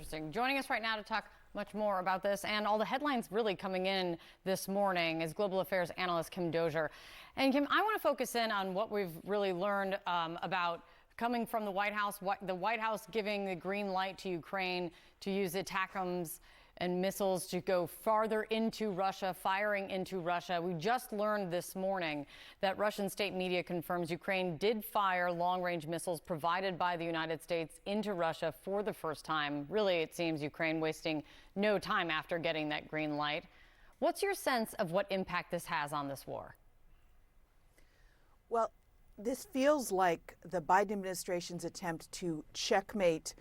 interesting. Joining us right now to talk much more about this and all the headlines really coming in this morning is global affairs analyst Kim Dozier. And Kim, I want to focus in on what we've really learned about coming from the White House, the White House giving the green light to Ukraine to use ATACMS and missiles to go farther into Russia, firing into Russia. We just learned this morning that Russian state media confirms Ukraine did fire long-range missiles provided by the United States into Russia for the first time. Really, it seems Ukraine wasting no time after getting that green light. What's your sense of what impact this has on this war? Well, this feels like the Biden administration's attempt to checkmate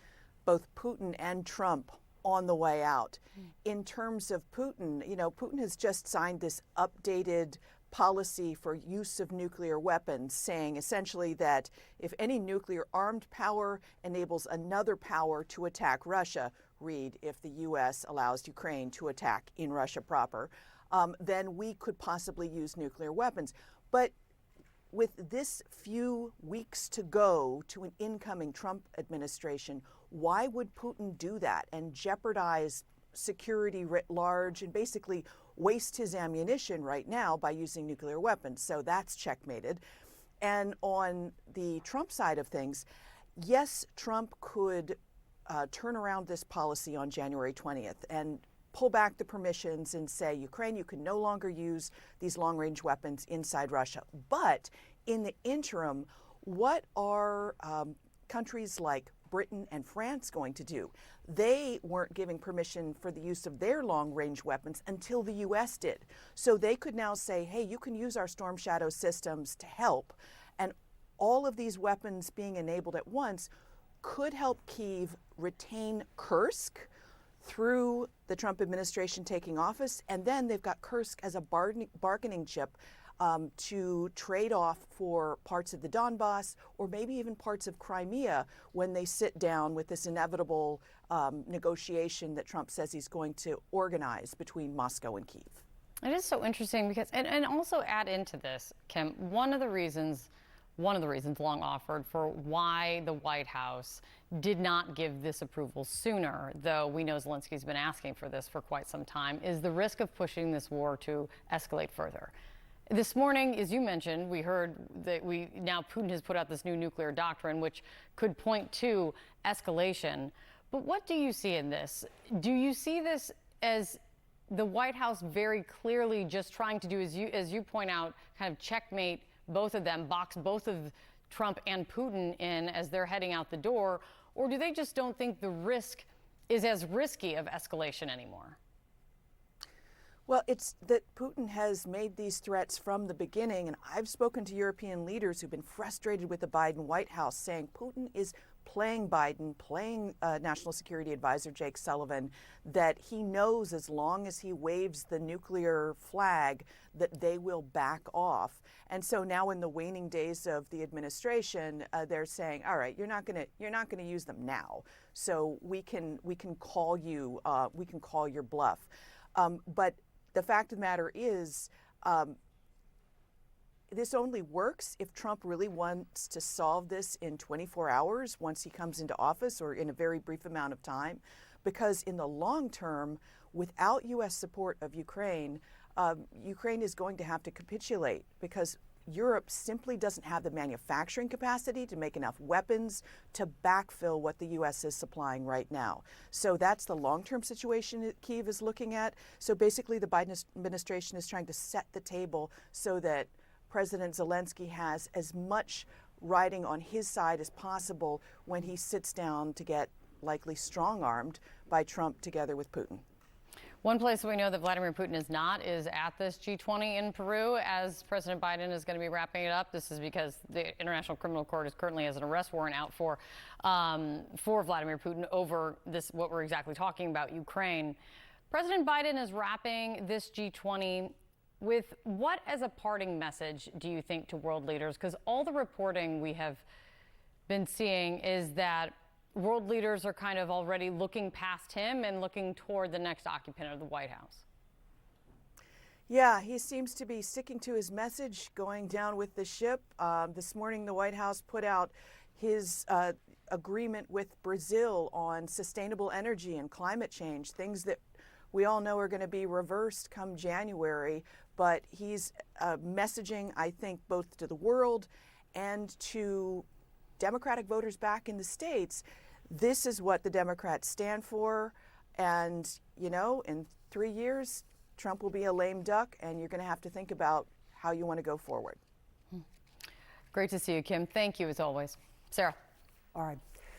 both Putin and Trump on the way out. In terms of Putin, Putin has just signed this updated policy for use of nuclear weapons, saying essentially that if any nuclear armed power enables another power to attack Russia, read if the U.S. allows Ukraine to attack in Russia proper, then we could possibly use nuclear weapons. But with this few weeks to go to an incoming Trump administration, why would Putin do that and jeopardize security writ large and basically waste his ammunition right now by using nuclear weapons? So that's checkmated. And on the Trump side of things, yes, Trump could turn around this policy on January 20th and pull back the permissions and say, Ukraine, you can no longer use these long-range weapons inside Russia. But in the interim, what are countries like Britain and France going to do? They weren't giving permission for the use of their long-range weapons until the U.S. did. So they could now say, hey, you can use our Storm Shadow systems to help. And all of these weapons being enabled at once could help Kyiv retain Kursk through the Trump administration taking office. And then they've got Kursk as a bargaining chip to trade off for parts of the Donbass or maybe even parts of Crimea when they sit down with this inevitable negotiation that Trump says he's going to organize between Moscow and Kyiv. It is so interesting because, and also add into this, Kim, one of the reasons long offered for why the White House did not give this approval sooner, though we know Zelensky's been asking for this for quite some time, is the risk of pushing this war to escalate further. This morning, as you mentioned, we heard that now Putin has put out this new nuclear doctrine, which could point to escalation. But what do you see in this? Do you see this as the White House very clearly just trying to do, as you point out, kind of checkmate both of them, box both of Trump and Putin in as they're heading out the door? Or do they just don't think the risk is as risky of escalation anymore? Well, it's that Putin has made these threats from the beginning, and I've spoken to European leaders who've been frustrated with the Biden White House, saying Putin is playing Biden, playing National Security Advisor Jake Sullivan, that he knows as long as he waves the nuclear flag that they will back off. And so now in the waning days of the administration, they're saying, all right, you're not going to use them now. So we can call you, we can call your bluff. But the fact of the matter is, this only works if Trump really wants to solve this in 24 hours once he comes into office or in a very brief amount of time. Because in the long term, without U.S. support of Ukraine, Ukraine is going to have to capitulate because Europe simply doesn't have the manufacturing capacity to make enough weapons to backfill what the U.S. is supplying right now. So that's the long-term situation that Kyiv is looking at. So basically, the Biden administration is trying to set the table so that President Zelensky has as much riding on his side as possible when he sits down to get likely strong-armed by Trump together with Putin. One place we know that Vladimir Putin is not is at this G20 in Peru as President Biden is going to be wrapping it up. This is because the International Criminal Court is currently has an arrest warrant out for Vladimir Putin over this, what we're exactly talking about, Ukraine. President Biden is wrapping this G20 with what as a parting message do you think to world leaders? Because all the reporting we have been seeing is that world leaders are kind of already looking past him and looking toward the next occupant of the White House. Yeah, he seems to be sticking to his message, going down with the ship. This morning, the White House put out his agreement with Brazil on sustainable energy and climate change, things that we all know are going to be reversed come January. But he's messaging, I think, both to the world and to Democratic voters back in the States, this is what the Democrats stand for. And, you know, in 3 years, Trump will be a lame duck, and you're going to have to think about how you want to go forward. Great to see you, Kim. Thank you, as always. Sarah. All right.